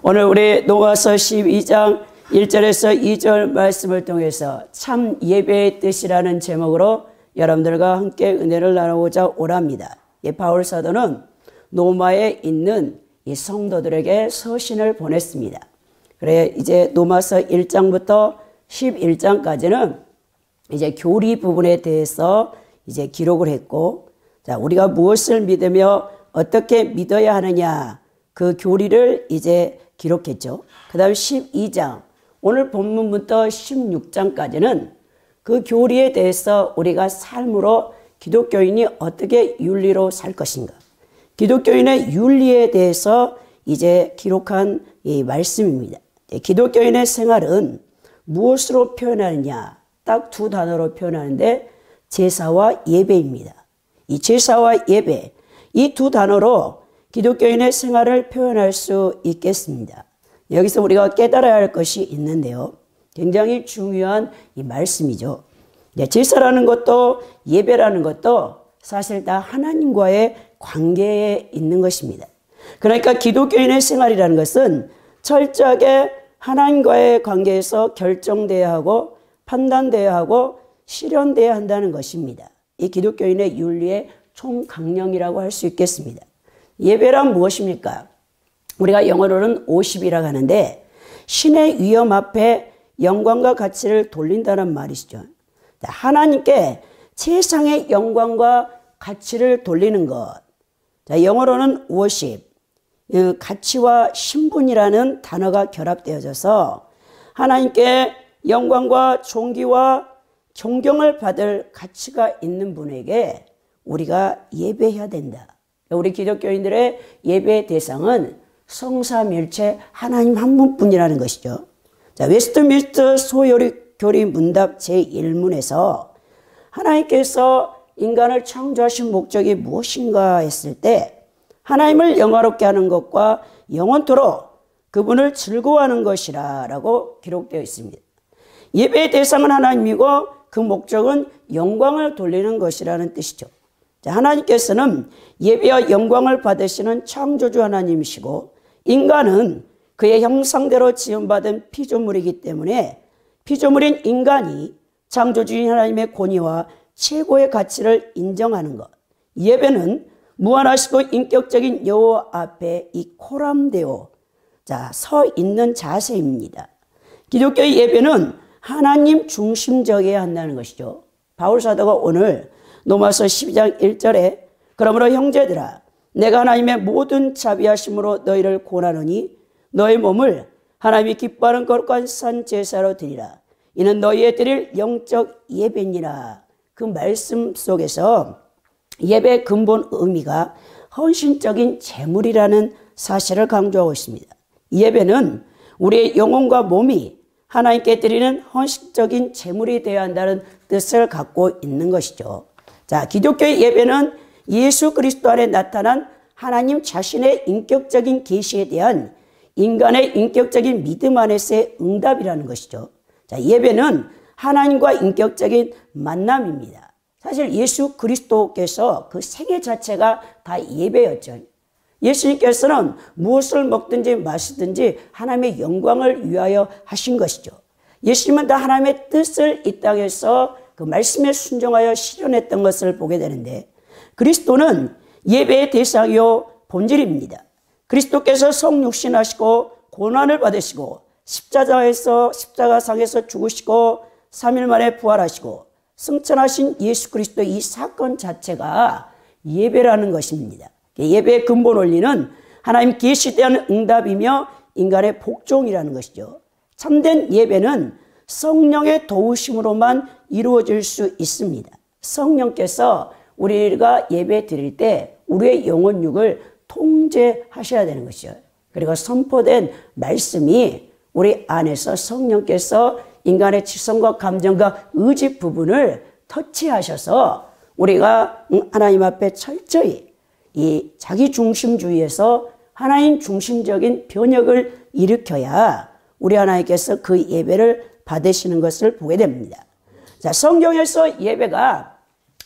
오늘 우리 로마서 12장 1절에서 2절 말씀을 통해서 참 예배의 뜻이라는 제목으로 여러분들과 함께 은혜를 나누고자 오랍니다. 바울 사도는 로마에 있는 이 성도들에게 서신을 보냈습니다. 그래 이제 로마서 1장부터 11장까지는 이제 교리 부분에 대해서 이제 기록을 했고, 자, 우리가 무엇을 믿으며 어떻게 믿어야 하느냐, 그 교리를 이제 기록했죠. 그 다음 12장, 오늘 본문부터 16장까지는 그 교리에 대해서 우리가 삶으로 기독교인이 어떻게 윤리로 살 것인가, 기독교인의 윤리에 대해서 이제 기록한 이 말씀입니다. 기독교인의 생활은 무엇으로 표현하느냐, 딱 두 단어로 표현하는데 제사와 예배입니다. 이 제사와 예배, 이 두 단어로 기독교인의 생활을 표현할 수 있겠습니다. 여기서 우리가 깨달아야 할 것이 있는데요, 굉장히 중요한 이 말씀이죠. 제사라는 것도 예배라는 것도 사실 다 하나님과의 관계에 있는 것입니다. 그러니까 기독교인의 생활이라는 것은 철저하게 하나님과의 관계에서 결정돼야 하고 판단돼야 하고 실현돼야 한다는 것입니다. 이 기독교인의 윤리의 총강령이라고 할 수 있겠습니다. 예배란 무엇입니까? 우리가 영어로는 worship이라고 하는데 신의 위엄 앞에 영광과 가치를 돌린다는 말이시죠. 하나님께 최상의 영광과 가치를 돌리는 것. 자, 영어로는 worship, 가치와 신분이라는 단어가 결합되어져서 하나님께 영광과 존귀와 존경을 받을 가치가 있는 분에게 우리가 예배해야 된다. 우리 기독교인들의 예배의 대상은 성삼일체 하나님 한 분뿐이라는 것이죠. 자, 웨스트민스터 소요리 문답 제1문에서 하나님께서 인간을 창조하신 목적이 무엇인가 했을 때 하나님을 영화롭게 하는 것과 영원토록 그분을 즐거워하는 것이라 라고 기록되어 있습니다. 예배의 대상은 하나님이고 그 목적은 영광을 돌리는 것이라는 뜻이죠. 자, 하나님께서는 예배와 영광을 받으시는 창조주 하나님이시고 인간은 그의 형상대로 지음받은 피조물이기 때문에 피조물인 인간이 창조주인 하나님의 권위와 최고의 가치를 인정하는 것, 예배는 무한하시고 인격적인 여호와 앞에 이 코람되어 서 있는 자세입니다. 기독교의 예배는 하나님 중심적이어야 한다는 것이죠. 바울 사도가 오늘 로마서 12장 1절에 그러므로 형제들아 내가 하나님의 모든 자비하심으로 너희를 권하노니 너희 몸을 하나님이 기뻐하는 거룩한 산 제사로 드리라. 이는 너희의 드릴 영적 예배니라. 그 말씀 속에서 예배의 근본 의미가 헌신적인 제물이라는 사실을 강조하고 있습니다. 예배는 우리의 영혼과 몸이 하나님께 드리는 헌신적인 제물이 되어야 한다는 뜻을 갖고 있는 것이죠. 자, 기독교의 예배는 예수 그리스도 안에 나타난 하나님 자신의 인격적인 계시에 대한 인간의 인격적인 믿음 안에서의 응답이라는 것이죠. 자, 예배는 하나님과 인격적인 만남입니다. 사실 예수 그리스도께서 그 생애 자체가 다 예배였죠. 예수님께서는 무엇을 먹든지 마시든지 하나님의 영광을 위하여 하신 것이죠. 예수님은 다 하나님의 뜻을 이 땅에서 그 말씀에 순종하여 실현했던 것을 보게 되는데, 그리스도는 예배의 대상이요 본질입니다. 그리스도께서 성육신하시고 고난을 받으시고 십자가상에서 죽으시고 3일 만에 부활하시고 승천하신 예수 그리스도 이 사건 자체가 예배라는 것입니다. 예배의 근본 원리는 하나님 계시에 대한 응답이며 인간의 복종이라는 것이죠. 참된 예배는 성령의 도우심으로만 이루어질 수 있습니다. 성령께서 우리가 예배 드릴 때 우리의 영혼육을 통제하셔야 되는 것이죠. 그리고 선포된 말씀이 우리 안에서 성령께서 인간의 지성과 감정과 의지 부분을 터치하셔서 우리가 하나님 앞에 철저히 이 자기 중심주의에서 하나님 중심적인 변혁을 일으켜야 우리 하나님께서 그 예배를 받으시는 것을 보게 됩니다. 자, 성경에서 예배가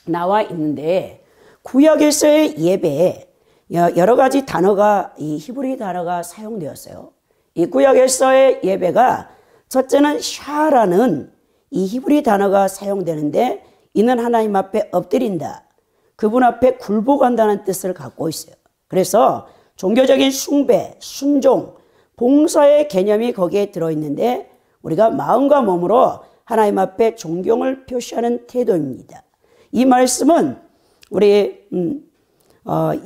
나와 있는데 구약에서의 예배에 여러 가지 단어가, 이 히브리 단어가 사용되었어요. 이 구약에서의 예배가 첫째는 샤라는 이 히브리 단어가 사용되는데 이는 하나님 앞에 엎드린다. 그분 앞에 굴복한다는 뜻을 갖고 있어요. 그래서 종교적인 숭배, 순종, 봉사의 개념이 거기에 들어있는데 우리가 마음과 몸으로 하나님 앞에 존경을 표시하는 태도입니다. 이 말씀은 우리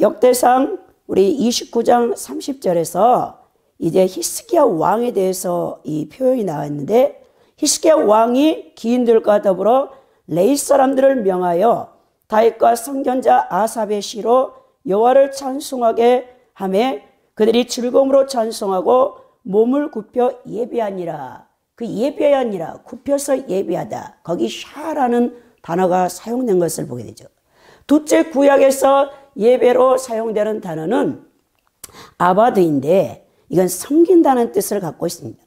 역대상 우리 29장 30절에서 이제 히스기야 왕에 대해서 이 표현이 나왔는데 히스기야 왕이 기인들과 더불어 레위 사람들을 명하여 다윗과 선견자 아삽의 시로 여호와를 찬송하게 하며 그들이 즐거움으로 찬송하고 몸을 굽혀 예배하니라. 그 예배하니라 굽혀서 예배하다. 거기 샤라는 단어가 사용된 것을 보게 되죠. 둘째 구약에서 예배로 사용되는 단어는 아바드인데 이건 섬긴다는 뜻을 갖고 있습니다.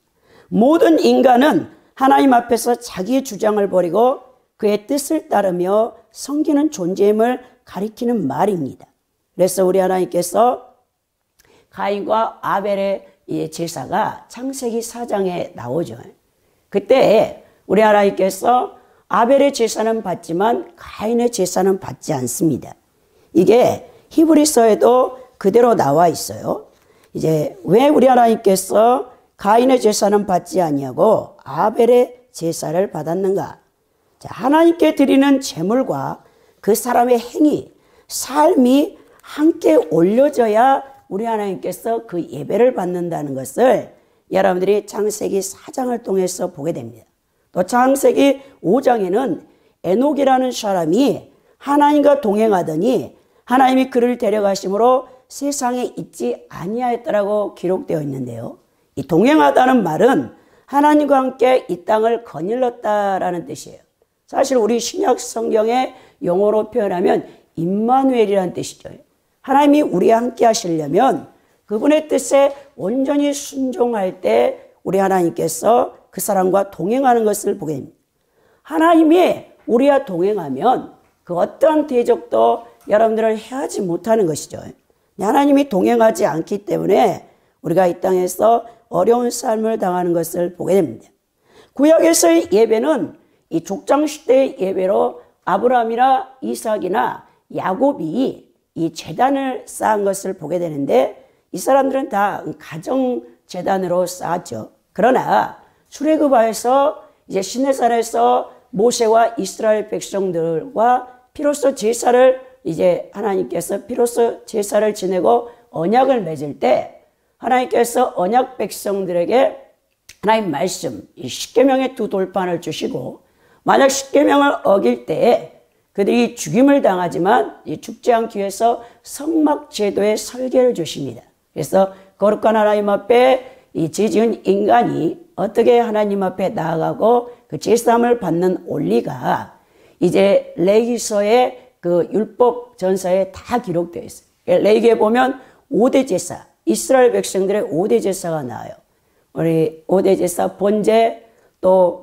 모든 인간은 하나님 앞에서 자기의 주장을 버리고 그의 뜻을 따르며 섬기는 존재임을 가리키는 말입니다. 그래서 우리 하나님께서 가인과 아벨의 제사가 창세기 4장에 나오죠. 그때 우리 하나님께서 아벨의 제사는 받지만 가인의 제사는 받지 않습니다. 이게 히브리서에도 그대로 나와 있어요. 이제 왜 우리 하나님께서 가인의 제사는 받지 아니하고 아벨의 제사를 받았는가? 자, 하나님께 드리는 제물과 그 사람의 행위, 삶이 함께 올려져야 우리 하나님께서 그 예배를 받는다는 것을 여러분들이 창세기 4장을 통해서 보게 됩니다. 또 창세기 5장에는 에녹이라는 사람이 하나님과 동행하더니 하나님이 그를 데려가심으로 세상에 있지 아니하였다라고 기록되어 있는데요. 이 동행하다는 말은 하나님과 함께 이 땅을 거닐렀다라는 뜻이에요. 사실 우리 신약 성경의 영어로 표현하면 임마누엘이라는 뜻이죠. 하나님이 우리와 함께 하시려면 그분의 뜻에 온전히 순종할 때 우리 하나님께서 그 사람과 동행하는 것을 보게 됩니다. 하나님이 우리와 동행하면 그 어떠한 대적도 여러분들을 해하지 못하는 것이죠. 하나님이 동행하지 않기 때문에 우리가 이 땅에서 어려운 삶을 당하는 것을 보게 됩니다. 구약에서의 예배는 이 족장시대의 예배로 아브라함이나 이삭이나 야곱이 이 제단을 쌓은 것을 보게 되는데 이 사람들은 다 가정 제단으로 쌓았죠. 그러나 출애굽하에서 이제 시내산에서 모세와 이스라엘 백성들과 비로소 제사를 이제 하나님께서 비로소 제사를 지내고 언약을 맺을 때 하나님께서 언약 백성들에게 하나님 말씀 이 십계명의 두 돌판을 주시고 만약 십계명을 어길 때에 그들이 죽임을 당하지만 죽지 않기 위해서 성막 제도의 설계를 주십니다. 그래서 거룩한 하나님 앞에 이 죄지은 인간이 어떻게 하나님 앞에 나아가고 그 제사함을 받는 원리가 이제 레위기서의 그 율법 전서에 다 기록되어 있어요. 레위기에 보면 5대 제사, 이스라엘 백성들의 5대 제사가 나와요. 우리 5대 제사, 번제, 또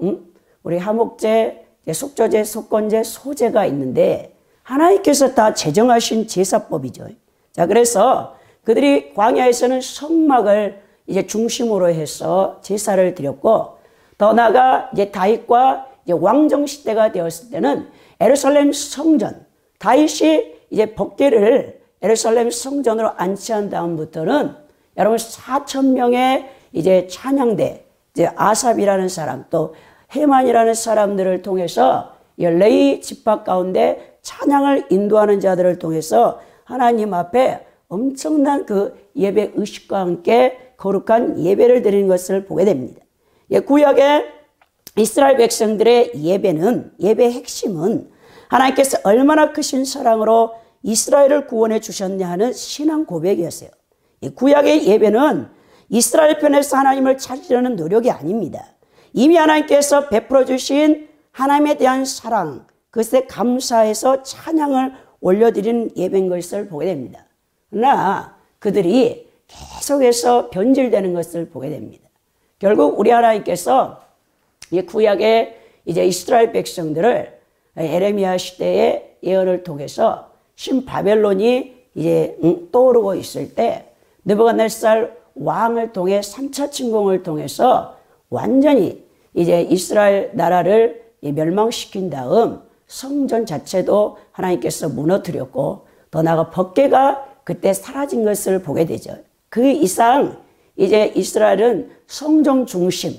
우리 하목제, 속죄제, 속건제, 소제가 있는데 하나님께서 다 제정하신 제사법이죠. 자, 그래서 그들이 광야에서는 성막을 이제 중심으로 해서 제사를 드렸고 더 나아가 이제 다윗과 이제 왕정 시대가 되었을 때는 예루살렘 성전, 다윗이 이제 법궤를 예루살렘 성전으로 안치한 다음부터는 여러분 4,000명의 이제 찬양대, 이제 아삽이라는 사람 또 헤만이라는 사람들을 통해서 레위 지파 가운데 찬양을 인도하는 자들을 통해서 하나님 앞에 엄청난 그 예배 의식과 함께 거룩한 예배를 드리는 것을 보게 됩니다. 구약의 이스라엘 백성들의 예배는 예배의 핵심은 하나님께서 얼마나 크신 사랑으로 이스라엘을 구원해 주셨냐 하는 신앙 고백이었어요. 구약의 예배는 이스라엘 편에서 하나님을 찾으려는 노력이 아닙니다. 이미 하나님께서 베풀어 주신 하나님에 대한 사랑, 그것에 감사해서 찬양을 올려드리는 예배인 것을 보게 됩니다. 그러나 그들이 계속해서 변질되는 것을 보게 됩니다. 결국 우리 하나님께서 이 구약의 이제 이스라엘 백성들을 에레미야 시대의 예언을 통해서 신바벨론이 이제 떠오르고 있을 때 느부갓네살 왕을 통해 3차 침공을 통해서 완전히 이제 이스라엘 나라를 멸망시킨 다음 성전 자체도 하나님께서 무너뜨렸고 더 나아가 법궤가 그때 사라진 것을 보게 되죠. 그 이상 이제 이스라엘은 성전 중심,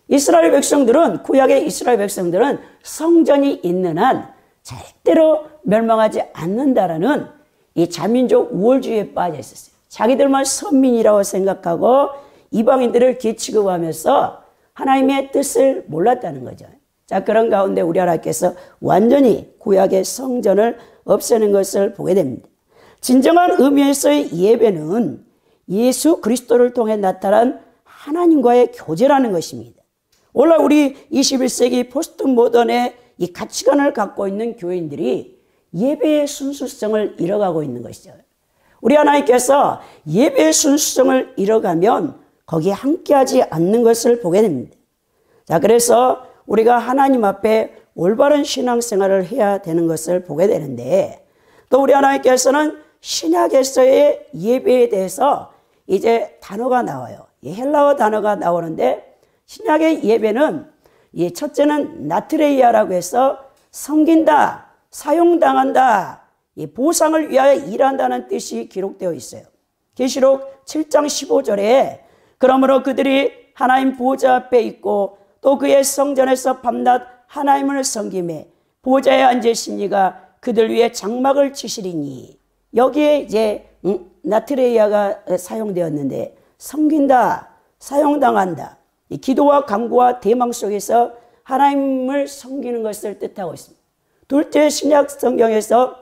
이스라엘 백성들은, 구약의 이스라엘 백성들은 성전이 있는 한 절대로 멸망하지 않는다라는 이 자민족 우월주의에 빠져 있었어요. 자기들만 선민이라고 생각하고 이방인들을 기취급하면서 하나님의 뜻을 몰랐다는 거죠. 자, 그런 가운데 우리 하나님께서 완전히 구약의 성전을 없애는 것을 보게 됩니다. 진정한 의미에서의 예배는 예수 그리스도를 통해 나타난 하나님과의 교제라는 것입니다. 오늘 우리 21세기 포스트 모던의 이 가치관을 갖고 있는 교인들이 예배의 순수성을 잃어가고 있는 것이죠. 우리 하나님께서 예배의 순수성을 잃어가면 거기에 함께하지 않는 것을 보게 됩니다. 자, 그래서 우리가 하나님 앞에 올바른 신앙생활을 해야 되는 것을 보게 되는데, 또 우리 하나님께서는 신약에서의 예배에 대해서 이제 단어가 나와요. 헬라어 단어가 나오는데, 신약의 예배는 첫째는 나트레이아라고 해서 섬긴다, 사용당한다, 보상을 위하여 일한다는 뜻이 기록되어 있어요. 계시록 7장 15절에 그러므로 그들이 하나님 보좌 앞에 있고 또 그의 성전에서 밤낮 하나님을 섬기매 보좌에 앉으신 이가 그들 위에 장막을 치시리니, 여기에 이제 나트레이아가 사용되었는데 섬긴다, 사용당한다, 기도와 간구와 대망 속에서 하나님을 섬기는 것을 뜻하고 있습니다. 둘째, 신약 성경에서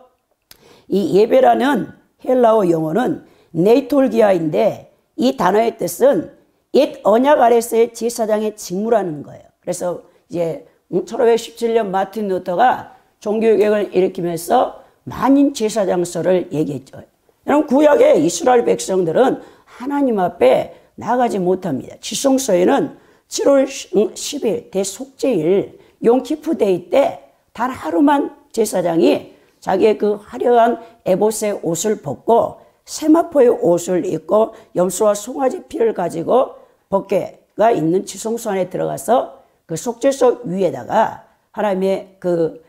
이 예배라는 헬라어 용어는 네이톨기아인데 이 단어의 뜻은 옛 언약 아래서의 제사장의 직무라는 거예요. 그래서 이제 1517년 마틴 루터가 종교개혁을 일으키면서 만인 제사장서를 얘기했죠. 여러분, 구약의 이스라엘 백성들은 하나님 앞에 나가지 못합니다. 지성서에는 7월 10일 대속죄일 용키푸데이 때 단 하루만 제사장이 자기의 그 화려한 에봇의 옷을 벗고 세마포의 옷을 입고 염소와 송아지 피를 가지고 법궤가 있는 지성소 안에 들어가서 그 속죄소 위에다가 하나님의 그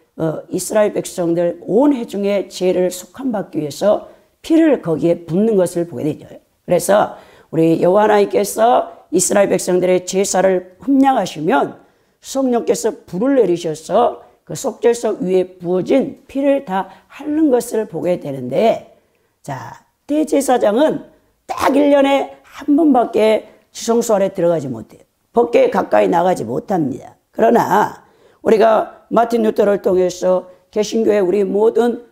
이스라엘 백성들 온 회중의 죄를 속함받기 위해서 피를 거기에 붓는 것을 보게 되죠. 그래서 우리 여호와 하나님께서 이스라엘 백성들의 제사를 흠량하시면 성령께서 불을 내리셔서 그 속죄소 위에 부어진 피를 다 핥는 것을 보게 되는데, 자, 대제사장은 딱 1년에 한 번밖에 지성소 안에 들어가지 못해요. 법궤에 가까이 나가지 못합니다. 그러나 우리가 마틴 루터를 통해서 개신교의 우리 모든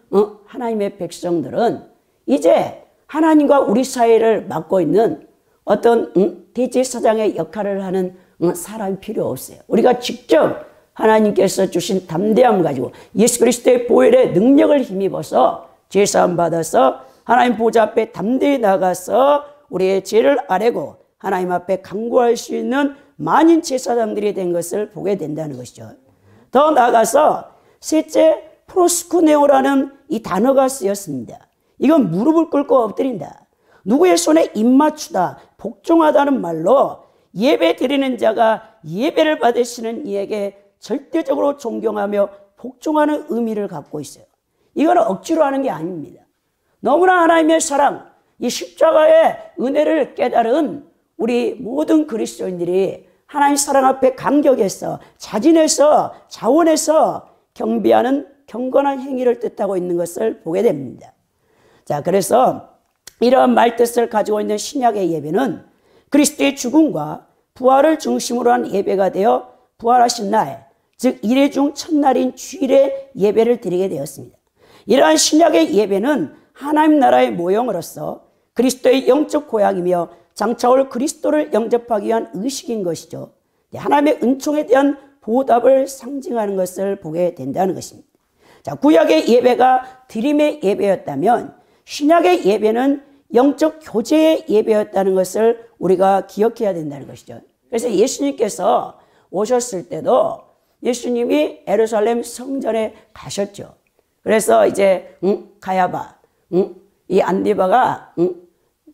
하나님의 백성들은 이제 하나님과 우리 사이를 맡고 있는 어떤 대제사장의 역할을 하는 사람이 필요 없어요. 우리가 직접 하나님께서 주신 담대함 가지고 예수 그리스도의 보혈의 능력을 힘입어서 제사함 받아서 하나님 보좌 앞에 담대히 나가서 우리의 죄를 아뢰고 하나님 앞에 간구할 수 있는 만인 제사장들이 된 것을 보게 된다는 것이죠. 더 나아가서 셋째, 프로스쿠네오라는 이 단어가 쓰였습니다. 이건 무릎을 꿇고 엎드린다, 누구의 손에 입맞추다, 복종하다는 말로 예배 드리는 자가 예배를 받으시는 이에게 절대적으로 존경하며 복종하는 의미를 갖고 있어요. 이건 억지로 하는 게 아닙니다. 너무나 하나님의 사랑, 이 십자가의 은혜를 깨달은 우리 모든 그리스도인들이 하나님 사랑 앞에 감격해서 자진해서 자원해서 경배하는 경건한 행위를 뜻하고 있는 것을 보게 됩니다. 자, 그래서 이러한 말뜻을 가지고 있는 신약의 예배는 그리스도의 죽음과 부활을 중심으로 한 예배가 되어 부활하신 날, 즉 이레 중 첫날인 주일에 예배를 드리게 되었습니다. 이러한 신약의 예배는 하나님 나라의 모형으로서 그리스도의 영적 고향이며 장차올 그리스도를 영접하기 위한 의식인 것이죠. 하나님의 은총에 대한 보답을 상징하는 것을 보게 된다는 것입니다. 자, 구약의 예배가 드림의 예배였다면 신약의 예배는 영적 교제의 예배였다는 것을 우리가 기억해야 된다는 것이죠. 그래서 예수님께서 오셨을 때도 예수님이 예루살렘 성전에 가셨죠. 그래서 이제 가야바, 이 안디바가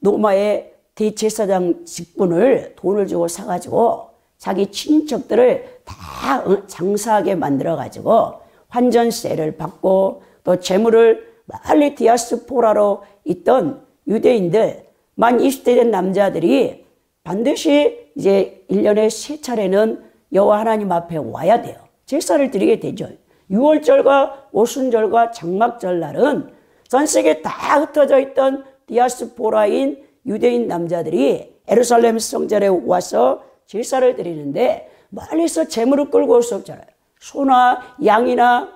노마의 대제사장 직분을 돈을 주고 사가지고 자기 친인척들을 다 장사하게 만들어가지고 환전세를 받고 또 재물을 빨리 디아스포라로 있던 유대인들 만 20대 된 남자들이 반드시 이제 1년에 3차례는 여호와 하나님 앞에 와야 돼요. 제사를 드리게 되죠. 6월절과 오순절과 장막절 날은 전 세계에 다 흩어져 있던 디아스포라인 유대인 남자들이 예루살렘 성전에 와서 제사를 드리는데 멀리서 재물을 끌고 올 수 없잖아요. 소나 양이나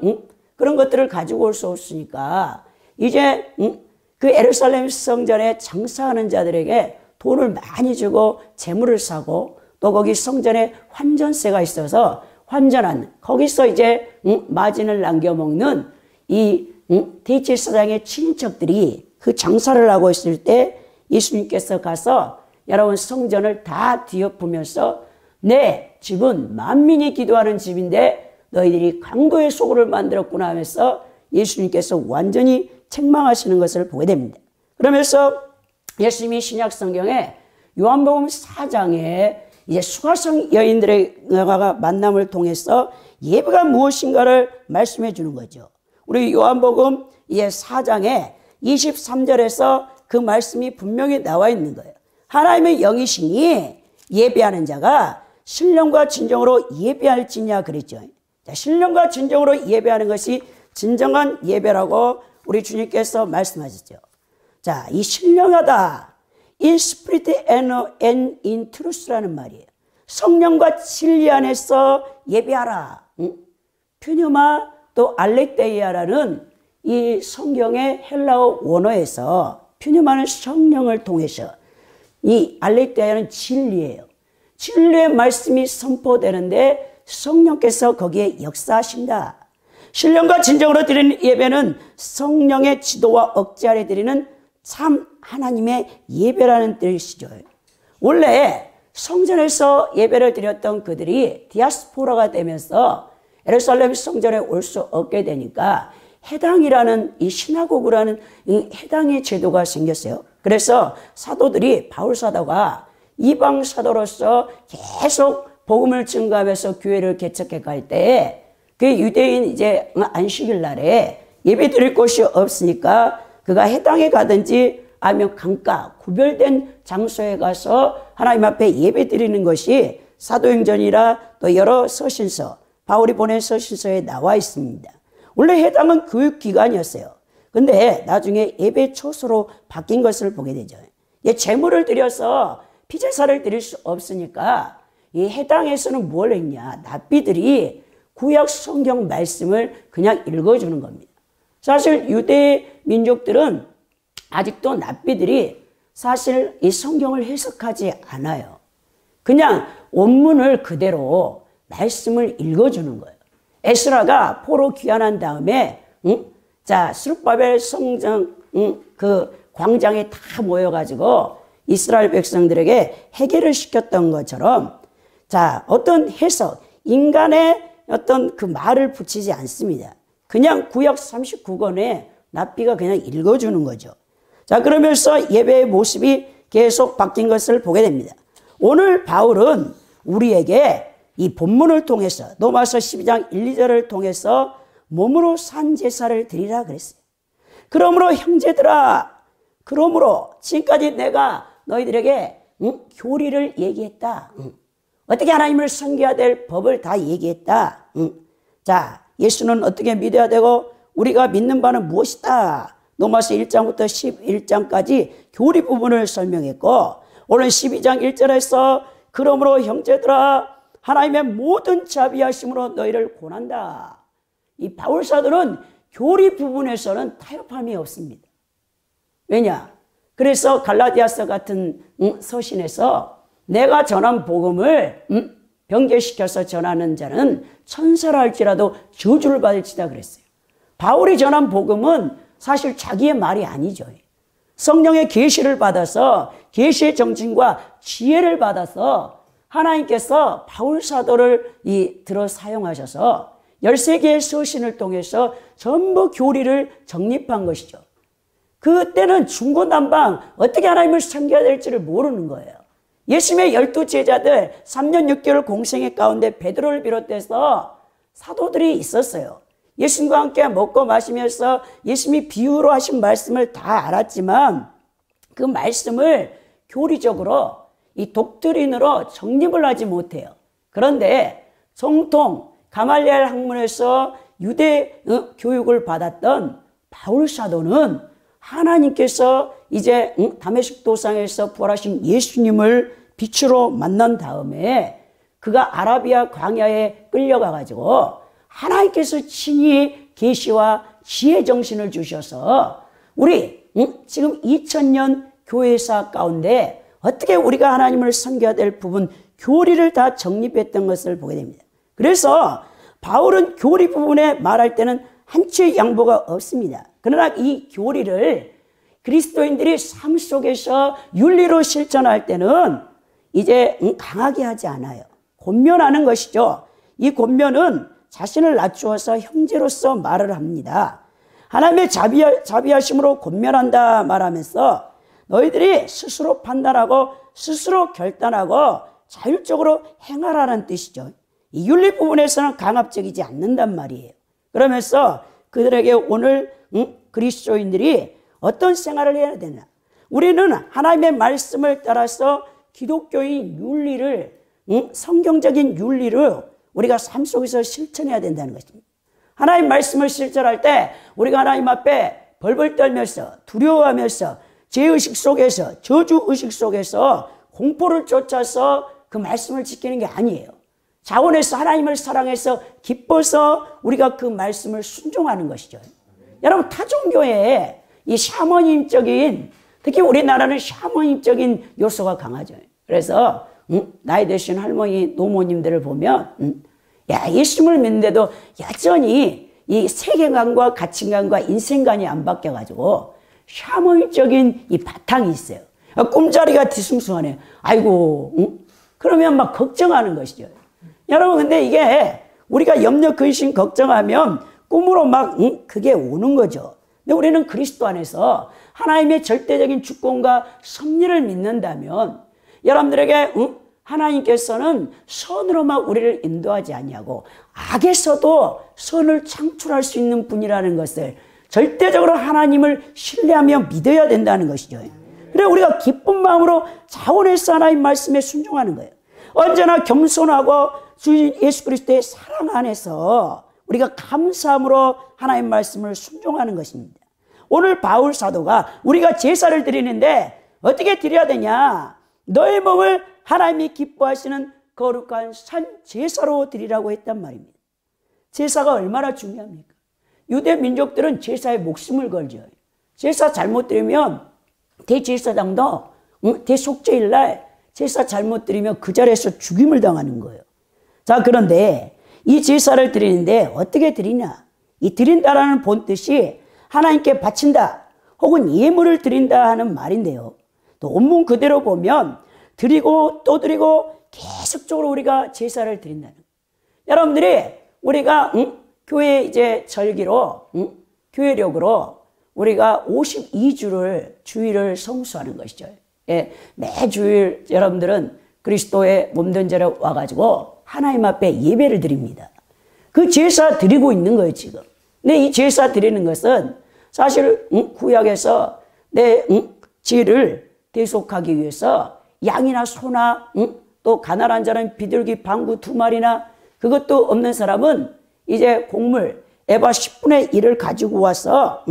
그런 것들을 가지고 올 수 없으니까 이제 그 예루살렘 성전에 장사하는 자들에게 돈을 많이 주고 재물을 사고 또 거기 성전에 환전세가 있어서 환전한 거기서 이제 마진을 남겨먹는 이 대제사장의 친인척들이 그 장사를 하고 있을 때 예수님께서 가서 여러분 성전을 다 뒤엎으면서 내 집은 만민이 기도하는 집인데 너희들이 강도의 소굴을 만들었구나 하면서 예수님께서 완전히 책망하시는 것을 보게 됩니다. 그러면서 예수님이 신약 성경에 요한복음 4장에 이제 수가성 여인들의 만남을 통해서 예배가 무엇인가를 말씀해 주는 거죠. 우리 요한복음 4장에 23절에서 그 말씀이 분명히 나와 있는 거예요. 하나님의 영이시니 예배하는 자가 신령과 진정으로 예배할지냐 그랬죠. 자, 신령과 진정으로 예배하는 것이 진정한 예배라고 우리 주님께서 말씀하셨죠. 자, 이 신령하다. In spirit and in truth라는 말이에요. 성령과 진리 안에서 예배하라. 퓨뉴마 또 알렉데이아라는 이 성경의 헬라어 원어에서 퓨뉴마는 성령을 통해서 이 알렉데이아는 진리예요. 진리의 말씀이 선포되는데 성령께서 거기에 역사하신다. 신령과 진정으로 드리는 예배는 성령의 지도와 억지 아래 드리는 참 하나님의 예배라는 뜻이죠. 원래 성전에서 예배를 드렸던 그들이 디아스포라가 되면서 예루살렘 성전에 올 수 없게 되니까 해당이라는 이 시나고그라는 이 해당의 제도가 생겼어요. 그래서 사도들이 바울 사도가 이방 사도로서 계속 복음을 증거하면서 교회를 개척해 갈 때에 그 유대인 이제 안식일 날에 예배 드릴 곳이 없으니까 그가 해당에 가든지 아니면 강가 구별된 장소에 가서 하나님 앞에 예배 드리는 것이 사도행전이라 또 여러 서신서 바울이 보낸 서신서에 나와 있습니다. 원래 해당은 교육기관이었어요. 근데 나중에 예배 초소로 바뀐 것을 보게 되죠. 제물을 드려서 피제사를 드릴 수 없으니까 이 해당에서는 뭘 했냐. 납비들이 구약 성경 말씀을 그냥 읽어주는 겁니다. 사실 유대 민족들은 아직도 납비들이 사실 이 성경을 해석하지 않아요. 그냥 원문을 그대로 말씀을 읽어주는 거예요. 에스라가 포로 귀환한 다음에 자 스룹바벨 성전 그 광장에 다 모여가지고 이스라엘 백성들에게 회개를 시켰던 것처럼 자 어떤 해석 인간의 어떤 그 말을 붙이지 않습니다. 그냥 구약 39권에 납비가 그냥 읽어주는 거죠. 자 그러면서 예배의 모습이 계속 바뀐 것을 보게 됩니다. 오늘 바울은 우리에게 이 본문을 통해서 로마서 12장 1, 2절을 통해서 몸으로 산 제사를 드리라 그랬어요. 그러므로 형제들아 그러므로 지금까지 내가 너희들에게 교리를 얘기했다. 어떻게 하나님을 섬겨야 될 법을 다 얘기했다. 자 예수는 어떻게 믿어야 되고 우리가 믿는 바는 무엇이다. 로마서 1장부터 11장까지 교리 부분을 설명했고 오늘 12장 1절에서 그러므로 형제들아 하나님의 모든 자비하심으로 너희를 권한다. 이 바울 사도는 교리 부분에서는 타협함이 없습니다. 왜냐? 그래서 갈라디아서 같은 서신에서 내가 전한 복음을 변개시켜서 전하는 자는 천사라 할지라도 저주를 받을지다 그랬어요. 바울이 전한 복음은 사실 자기의 말이 아니죠. 성령의 계시를 받아서 계시의 정신과 지혜를 받아서 하나님께서 바울 사도를 들어 사용하셔서 13개의 서신을 통해서 전부 교리를 정립한 것이죠. 그때는 중구난방 어떻게 하나님을 섬겨야 될지를 모르는 거예요. 예수님의 12제자들 3년 6개월 공생애 가운데 베드로를 비롯해서 사도들이 있었어요. 예수님과 함께 먹고 마시면서 예수님이 비유로 하신 말씀을 다 알았지만 그 말씀을 교리적으로 이 독트린으로 정립을 하지 못해요. 그런데 정통 가말리엘 학문에서 유대 교육을 받았던 바울 사도는 하나님께서 이제 다메섹 도상에서 부활하신 예수님을 빛으로 만난 다음에 그가 아라비아 광야에 끌려가 가지고 하나님께서 친히 계시와 지혜 정신을 주셔서 우리 지금 2000년 교회사 가운데 어떻게 우리가 하나님을 섬겨야 될 부분 교리를 다 정립했던 것을 보게 됩니다. 그래서 바울은 교리 부분에 말할 때는 한치의 양보가 없습니다. 그러나 이 교리를 그리스도인들이 삶 속에서 윤리로 실천할 때는 이제 강하게 하지 않아요. 권면하는 것이죠. 이 권면은 자신을 낮추어서 형제로서 말을 합니다. 하나님의 자비하심으로 권면한다 말하면서 너희들이 스스로 판단하고 스스로 결단하고 자율적으로 행하라는 뜻이죠. 이 윤리 부분에서는 강압적이지 않는단 말이에요. 그러면서 그들에게 오늘 그리스도인들이 어떤 생활을 해야 되나? 우리는 하나님의 말씀을 따라서 기독교인 윤리를 성경적인 윤리를 우리가 삶 속에서 실천해야 된다는 것입니다. 하나님 말씀을 실천할 때 우리가 하나님 앞에 벌벌 떨면서 두려워하면서 죄의식 속에서 저주의식 속에서 공포를 쫓아서 그 말씀을 지키는 게 아니에요. 자원해서 하나님을 사랑해서 기뻐서 우리가 그 말씀을 순종하는 것이죠. 여러분 타종교에 이 샤머님적인 특히 우리나라는 샤머님적인 요소가 강하죠. 그래서 나이 드신 할머니 노모님들을 보면 야 예수님을 믿는데도 여전히 이 세계관과 가치관과 인생관이 안 바뀌어가지고 샤머니적인 이 바탕이 있어요. 꿈자리가 뒤숭숭하네. 아이고 그러면 막 걱정하는 것이죠. 여러분 근데 이게 우리가 염려 근심 걱정하면 꿈으로 막 그게 오는 거죠. 근데 우리는 그리스도 안에서 하나님의 절대적인 주권과 섭리를 믿는다면 여러분들에게 하나님께서는 선으로만 우리를 인도하지 아니하고 악에서도 선을 창출할 수 있는 분이라는 것을 절대적으로 하나님을 신뢰하며 믿어야 된다는 것이죠. 그래 우리가 기쁜 마음으로 자원해서 하나님 말씀에 순종하는 거예요. 언제나 겸손하고 주인 예수 그리스도의 사랑 안에서 우리가 감사함으로 하나님 말씀을 순종하는 것입니다. 오늘 바울 사도가 우리가 제사를 드리는데 어떻게 드려야 되냐? 너의 몸을 하나님이 기뻐하시는 거룩한 산 제사로 드리라고 했단 말입니다. 제사가 얼마나 중요합니까? 유대 민족들은 제사에 목숨을 걸죠. 제사 잘못 드리면 대제사장도 대속죄일 날 제사 잘못 드리면 그 자리에서 죽임을 당하는 거예요. 자, 그런데 이 제사를 드리는데 어떻게 드리냐? 이 드린다라는 본 뜻이 하나님께 바친다 혹은 예물을 드린다 하는 말인데요. 또 원문 그대로 보면 드리고 또 드리고 계속적으로 우리가 제사를 드린다는 거예요. 여러분들이 우리가 교회 이제 절기로 교회력으로 우리가 52주를 주일을 성수하는 것이죠. 예, 매 주일 여러분들은 그리스도의 몸된 자로 와가지고 하나님 앞에 예배를 드립니다. 그 제사 드리고 있는 거예요 지금. 근데 이 제사 드리는 것은 사실 구약에서 내 죄를 대속하기 위해서 양이나 소나 또 가난한 자는 비둘기 방구 2마리나 그것도 없는 사람은 이제 곡물 에바 10분의 1을 가지고 와서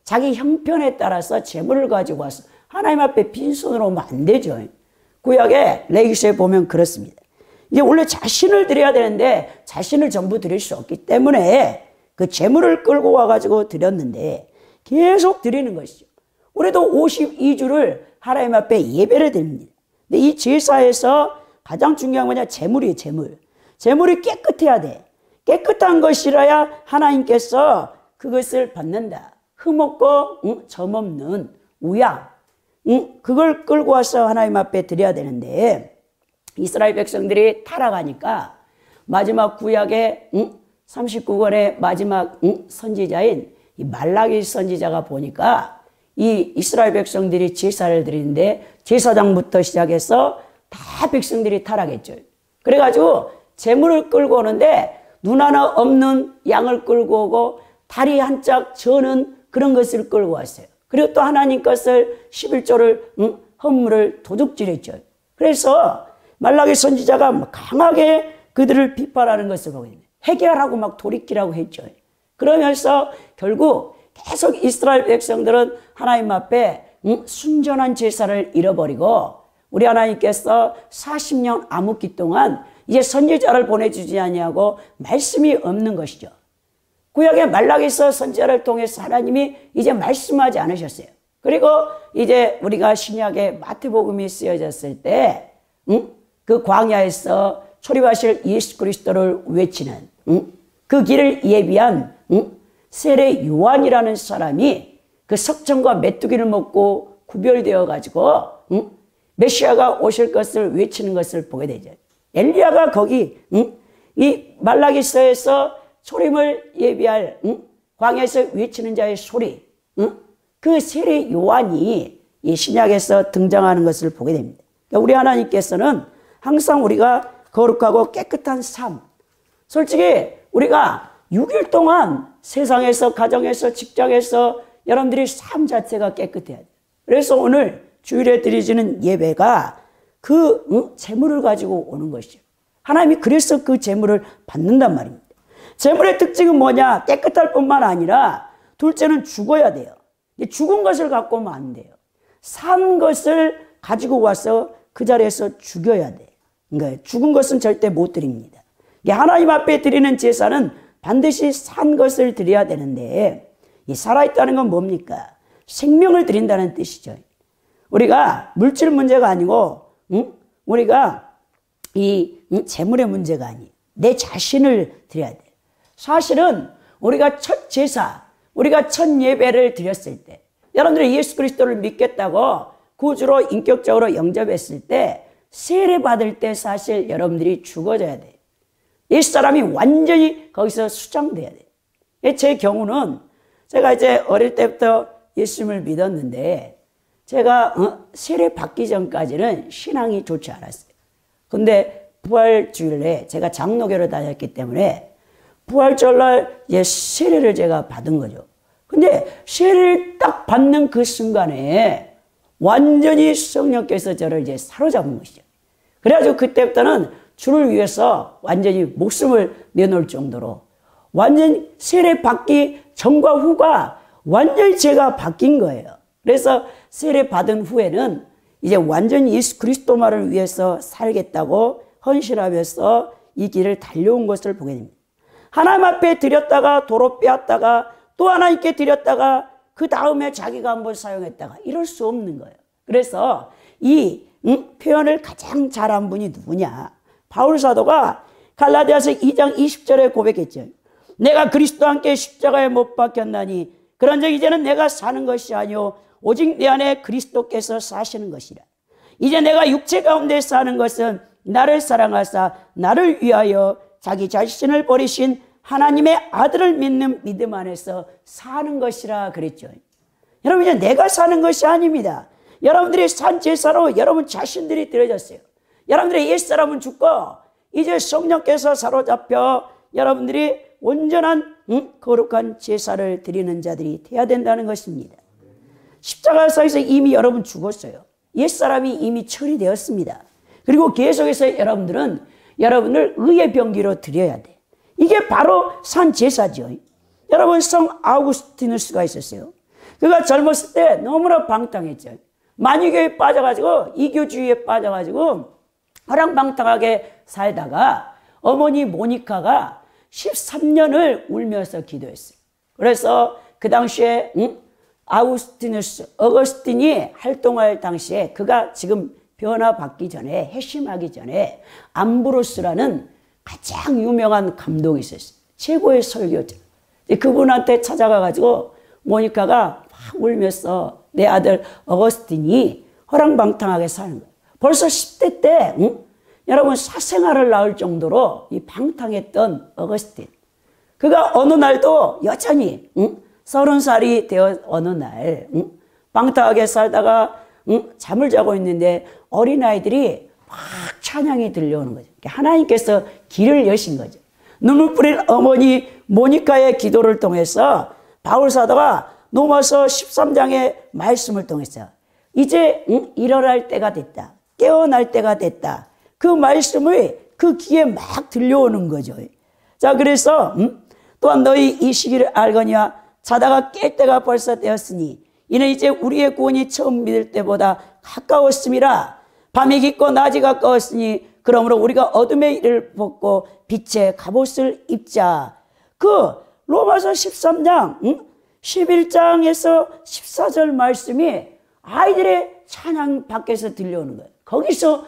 자기 형편에 따라서 재물을 가지고 와서 하나님 앞에 빈손으로 오면 안 되죠. 구약에 레위기서에 보면 그렇습니다. 이제 원래 자신을 드려야 되는데 자신을 전부 드릴 수 없기 때문에 그 재물을 끌고 와가지고 드렸는데 계속 드리는 것이죠. 우리도 52주를 하나님 앞에 예배를 드립니다. 근데 이 제사에서 가장 중요한 거냐? 재물이에요, 재물. 재물이 깨끗해야 돼. 깨끗한 것이라야 하나님께서 그것을 받는다. 흠없고 점없는 우양. 그걸 끌고 와서 하나님 앞에 드려야 되는데 이스라엘 백성들이 타락하니까 마지막 구약의 39권의 마지막 선지자인 이 말라기 선지자가 보니까 이 이스라엘 백성들이 제사를 드리는데 제사장부터 시작해서 다 백성들이 타락했죠. 그래가지고 제물을 끌고 오는데 눈 하나 없는 양을 끌고 오고 다리 한 짝 저는 그런 것을 끌고 왔어요. 그리고 또 하나님 것을 11조를 헌물을 도둑질했죠. 그래서 말라기 선지자가 강하게 그들을 비판하는 것을 보게 됩니다. 해결하고 막 돌이키라고 했죠. 그러면서 결국 계속 이스라엘 백성들은 하나님 앞에 순전한 제사를 잃어버리고 우리 하나님께서 40년 암흑기 동안 이제 선지자를 보내주지 아니하고 말씀이 없는 것이죠. 구약의 말라기서 선지자를 통해서 하나님이 이제 말씀하지 않으셨어요. 그리고 이제 우리가 신약의 마태복음이 쓰여졌을 때 그 광야에서 초림하실 예수 그리스도를 외치는 그 길을 예비한 세례 요한이라는 사람이 그 석청과 메뚜기를 먹고 구별되어 가지고 메시아가 오실 것을 외치는 것을 보게 되죠. 엘리야가 거기 이 말라기서에서 초림을 예비할 광야에서 외치는 자의 소리, 그 세례 요한이 이 신약에서 등장하는 것을 보게 됩니다. 그러니까 우리 하나님께서는 항상 우리가 거룩하고 깨끗한 삶, 솔직히 우리가 6일 동안 세상에서, 가정에서, 직장에서 여러분들이 삶 자체가 깨끗해야 돼요. 그래서 오늘 주일에 드리지는 예배가 그 재물을 가지고 오는 것이죠. 하나님이 그래서 그 재물을 받는단 말입니다. 재물의 특징은 뭐냐? 깨끗할 뿐만 아니라 둘째는 죽어야 돼요. 죽은 것을 갖고 오면 안 돼요. 산 것을 가지고 와서 그 자리에서 죽여야 돼요. 그러니까 죽은 것은 절대 못 드립니다. 하나님 앞에 드리는 제사는 반드시 산 것을 드려야 되는데 이 살아있다는 건 뭡니까? 생명을 드린다는 뜻이죠. 우리가 물질 문제가 아니고 우리가 이 재물의 문제가 아니에요. 내 자신을 드려야 돼요. 사실은 우리가 첫 제사, 우리가 첫 예배를 드렸을 때 여러분들이 예수 그리스도를 믿겠다고 구주로 인격적으로 영접했을 때 세례 받을 때 사실 여러분들이 죽어져야 돼요. 이 사람이 완전히 거기서 수장돼야 돼요. 제 경우는 제가 이제 어릴 때부터 예수님을 믿었는데 제가 세례 받기 전까지는 신앙이 좋지 않았어요. 근데 부활주일에 제가 장로교를 다녔기 때문에 부활절날 세례를 제가 받은 거죠. 근데 세례를 딱 받는 그 순간에 완전히 성령께서 저를 이제 사로잡은 것이죠. 그래가지고 그때부터는 주를 위해서 완전히 목숨을 내놓을 정도로 완전히 세례 받기 전과 후가 완전히 제가 바뀐 거예요. 그래서 세례 받은 후에는 이제 완전히 예수 그리스도만을 위해서 살겠다고 헌신하면서 이 길을 달려온 것을 보게 됩니다. 하나님 앞에 드렸다가 도로 빼앗다가 또 하나님께 드렸다가 그 다음에 자기가 한번 사용했다가 이럴 수 없는 거예요. 그래서 이 표현을 가장 잘한 분이 누구냐? 바울 사도가 갈라디아서 2장 20절에 고백했죠. 내가 그리스도와 함께 십자가에 못 박혔나니 그런즉 이제는 내가 사는 것이 아니오 오직 내 안에 그리스도께서 사시는 것이라. 이제 내가 육체 가운데 사는 것은 나를 사랑하사 나를 위하여 자기 자신을 버리신 하나님의 아들을 믿는 믿음 안에서 사는 것이라 그랬죠. 여러분 이제 내가 사는 것이 아닙니다. 여러분들이 산 제사로 여러분 자신들이 드려졌어요. 여러분들의 옛사람은 죽고 이제 성령께서 사로잡혀 여러분들이 온전한 거룩한 제사를 드리는 자들이 되어야 된다는 것입니다. 십자가에서 이미 여러분 죽었어요. 옛사람이 이미 처리되었습니다. 그리고 계속해서 여러분들은 여러분을 의의 병기로 드려야 돼. 이게 바로 산 제사죠. 여러분 성 아우구스티누스가 있었어요. 그가 젊었을 때 너무나 방탕했죠. 만유교에 빠져가지고 이교주의에 빠져가지고 허랑방탕하게 살다가 어머니 모니카가 13년을 울면서 기도했어요. 그래서 그 당시에 어거스틴이 활동할 당시에 그가 지금 변화받기 전에 회심하기 전에 암브로스라는 가장 유명한 감독이 있었어요. 최고의 설교자. 그분한테 찾아가가지고 모니카가 막 울면서 내 아들 어거스틴이 허랑방탕하게 사는 거예요. 벌써 10대 때 여러분 사생활을 낳을 정도로 이 방탕했던 어거스틴. 그가 어느 날도 여전히 30살이 되어 어느 날 방탕하게 살다가 잠을 자고 있는데 어린아이들이 막 찬양이 들려오는 거죠. 하나님께서 길을 여신 거죠. 눈물 뿌린 어머니 모니카의 기도를 통해서 바울 사도가 로마서 13장의 말씀을 통해서 이제 일어날 때가 됐다. 깨어날 때가 됐다. 그 말씀이 그 귀에 막 들려오는 거죠. 자, 그래서 또한 너희 이 시기를 알거니와 자다가 깰 때가 벌써 되었으니 이는 이제 우리의 구원이 처음 믿을 때보다 가까웠음이라. 밤이 깊고 낮이 가까웠으니 그러므로 우리가 어둠의 일을 벗고 빛의 갑옷을 입자. 그 로마서 13장 11장에서 14절 말씀이 아이들의 찬양 밖에서 들려오는 거예요. 거기서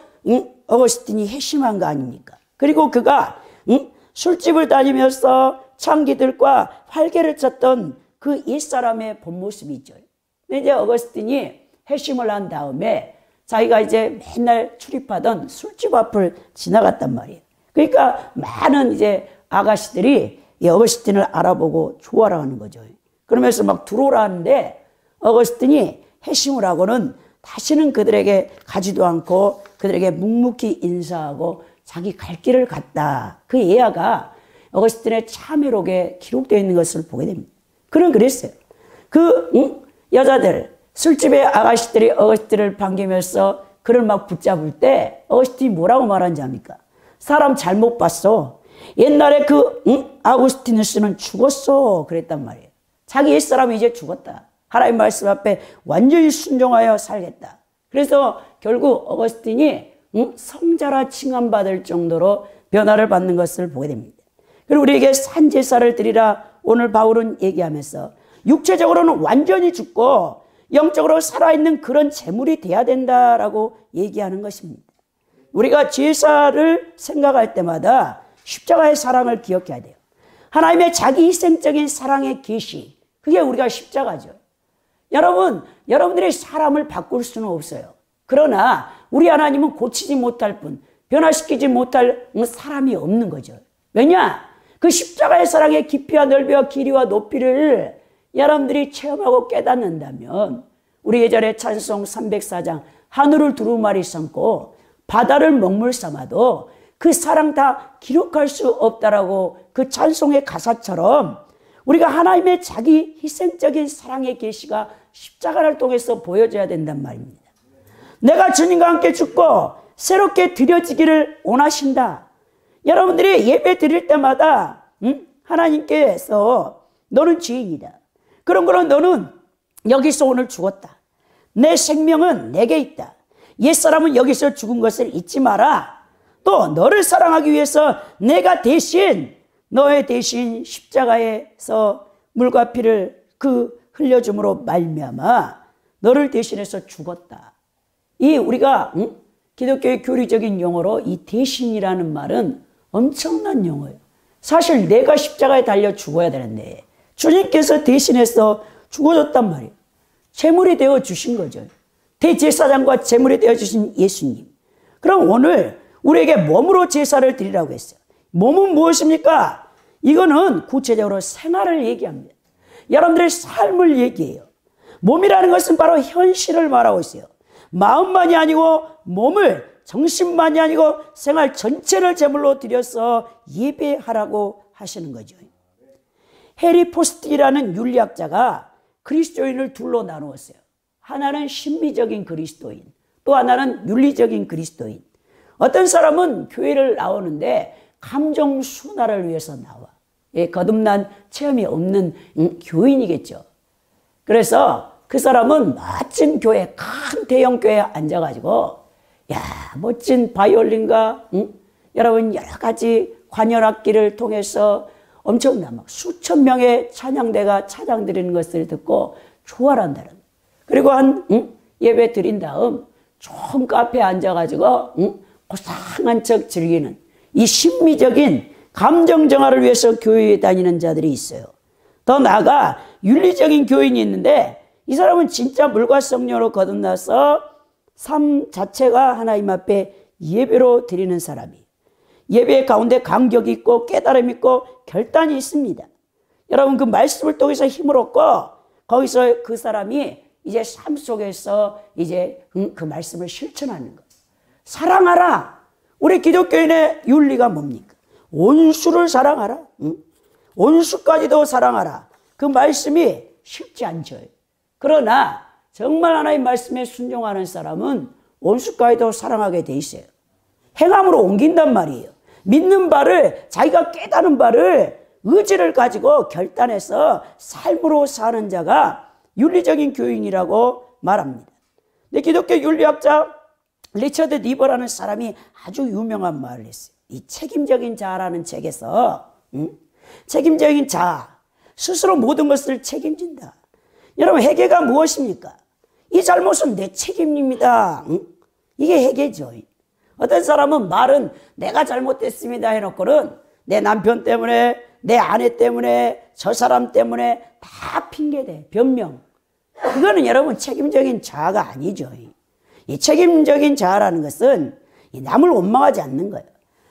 어거스틴이 회심한 거 아닙니까? 그리고 그가 술집을 다니면서 창기들과 활개를 쳤던 그 옛사람의 본 모습이 있죠. 근데 이제 어거스틴이 회심을 한 다음에 자기가 이제 맨날 출입하던 술집 앞을 지나갔단 말이에요. 그러니까 많은 이제 아가씨들이 이 어거스틴을 알아보고 좋아라 하는 거죠. 그러면서 막 들어오라 하는데 어거스틴이 회심을 하고는 다시는 그들에게 가지도 않고 그들에게 묵묵히 인사하고 자기 갈 길을 갔다. 그 예화가 어거스틴의 참회록에 기록되어 있는 것을 보게 됩니다. 그는 그랬어요. 그 여자들, 술집의 아가씨들이 어거스틴을 반기면서 그를 막 붙잡을 때 어거스틴이 뭐라고 말하는지 압니까? 사람 잘못 봤어. 옛날에 그 아구스티누스는 죽었어. 그랬단 말이에요. 자기 옛사람이 이제 죽었다. 하나님 말씀 앞에 완전히 순종하여 살겠다. 그래서 결국 어거스틴이 성자라 칭함받을 정도로 변화를 받는 것을 보게 됩니다. 그리고 우리에게 산제사를 드리라 오늘 바울은 얘기하면서 육체적으로는 완전히 죽고 영적으로 살아있는 그런 재물이 돼야 된다라고 얘기하는 것입니다. 우리가 제사를 생각할 때마다 십자가의 사랑을 기억해야 돼요. 하나님의 자기 희생적인 사랑의 계시, 그게 우리가 십자가죠. 여러분들이 사람을 바꿀 수는 없어요. 그러나 우리 하나님은 고치지 못할 뿐, 변화시키지 못할 사람이 없는 거죠. 왜냐? 그 십자가의 사랑의 깊이와 넓이와 길이와 높이를 여러분들이 체험하고 깨닫는다면 우리 예전에 찬송 304장 하늘을 두루마리 삼고 바다를 먹물 삼아도 그 사랑 다 기록할 수 없다라고 그 찬송의 가사처럼 우리가 하나님의 자기 희생적인 사랑의 계시가 십자가를 통해서 보여줘야 된단 말입니다. 내가 주님과 함께 죽고 새롭게 드려지기를 원하신다. 여러분들이 예배 드릴 때마다 하나님께서 너는 죄인이다. 그러므로 너는 여기서 오늘 죽었다. 내 생명은 내게 있다. 옛사람은 여기서 죽은 것을 잊지 마라. 또 너를 사랑하기 위해서 내가 대신 너의 대신 십자가에서 물과 피를 그 흘려줌으로 말미암아 너를 대신해서 죽었다. 이 우리가 기독교의 교리적인 용어로 이 대신이라는 말은 엄청난 용어예요. 사실 내가 십자가에 달려 죽어야 되는데 주님께서 대신해서 죽어줬단 말이에요. 제물이 되어 주신 거죠. 대제사장과 제물이 되어 주신 예수님. 그럼 오늘 우리에게 몸으로 제사를 드리라고 했어요. 몸은 무엇입니까? 이거는 구체적으로 생활을 얘기합니다. 여러분들의 삶을 얘기해요. 몸이라는 것은 바로 현실을 말하고 있어요. 마음만이 아니고 몸을, 정신만이 아니고 생활 전체를 제물로 드려서 예배하라고 하시는 거죠. 해리 포스틱이라는 윤리학자가 그리스도인을 둘로 나누었어요. 하나는 심미적인 그리스도인, 또 하나는 윤리적인 그리스도인. 어떤 사람은 교회를 나오는데 감정 순화를 위해서 나와. 거듭난 체험이 없는 교인이겠죠. 그래서 그 사람은 멋진 교회, 큰 대형 교회에 앉아가지고 멋진 바이올린과 여러분 여러 가지 관현악기를 통해서 엄청난 수천 명의 찬양대가 찬양 드리는 것을 듣고 좋아한다는. 그리고 한 예배 드린 다음 좋은 카페에 앉아가지고 고상한 척 즐기는 이 심미적인 감정 정화를 위해서 교회에 다니는 자들이 있어요. 더 나아가 윤리적인 교인이 있는데 이 사람은 진짜 물과 성령으로 거듭나서 삶 자체가 하나님 앞에 예배로 드리는 사람이에요. 예배 가운데 감격이 있고 깨달음이 있고 결단이 있습니다. 여러분 그 말씀을 통해서 힘을 얻고 거기서 그 사람이 이제 삶 속에서 이제 그 말씀을 실천하는 거예요. 사랑하라. 우리 기독교인의 윤리가 뭡니까? 온수를 사랑하라. 온수까지도 사랑하라. 그 말씀이 쉽지 않죠. 그러나 정말 하나님 말씀에 순종하는 사람은 온수까지도 사랑하게 돼 있어요. 행함으로 옮긴단 말이에요. 믿는 바를, 자기가 깨달은 바를 의지를 가지고 결단해서 삶으로 사는 자가 윤리적인 교인이라고 말합니다. 근데 기독교 윤리학자 리처드 니버라는 사람이 아주 유명한 말을 했어요. 이 책임적인 자라는 책에서 책임적인 자, 스스로 모든 것을 책임진다. 여러분, 회개가 무엇입니까? 이 잘못은 내 책임입니다. 이게 회개죠. 어떤 사람은 말은 내가 잘못했습니다 해놓고는 내 남편 때문에, 내 아내 때문에, 저 사람 때문에 다 핑계대, 변명. 이거는 여러분 책임적인 자아가 아니죠. 이 책임적인 자아라는 것은 남을 원망하지 않는 거예요.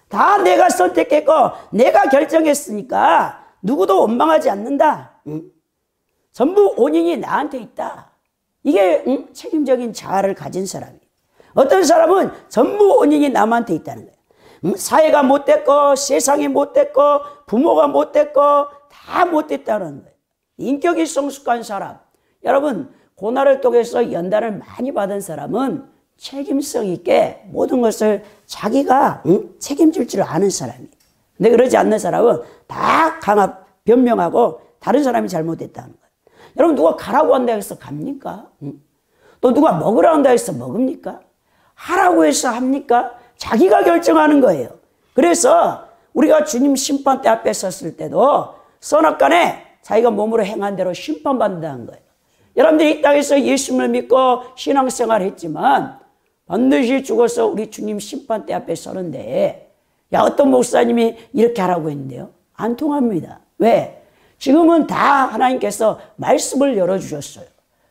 다 내가 선택했고 내가 결정했으니까 누구도 원망하지 않는다. 전부 원인이 나한테 있다. 이게 책임적인 자아를 가진 사람이에요. 어떤 사람은 전부 원인이 남한테 있다는 거예요. 사회가 못됐고 세상이 못됐고 부모가 못됐고 다 못됐다는 거예요. 인격이 성숙한 사람, 여러분 고난을 통해서 연단을 많이 받은 사람은 책임성 있게 모든 것을 자기가 책임질 줄 아는 사람이에요. 근데 그러지 않는 사람은 다 변명하고 다른 사람이 잘못했다는 거예요. 여러분, 누가 가라고 한다 해서 갑니까? 또 누가 먹으라고 한다 해서 먹습니까? 하라고 해서 합니까? 자기가 결정하는 거예요. 그래서 우리가 주님 심판대 앞에 섰을 때도 선악간에 자기가 몸으로 행한 대로 심판받는다는 거예요. 여러분들이 이 땅에서 예수님을 믿고 신앙생활을 했지만 반드시 죽어서 우리 주님 심판대 앞에 서는데, 야, 어떤 목사님이 이렇게 하라고 했는데요, 안 통합니다. 왜? 지금은 다 하나님께서 말씀을 열어주셨어요.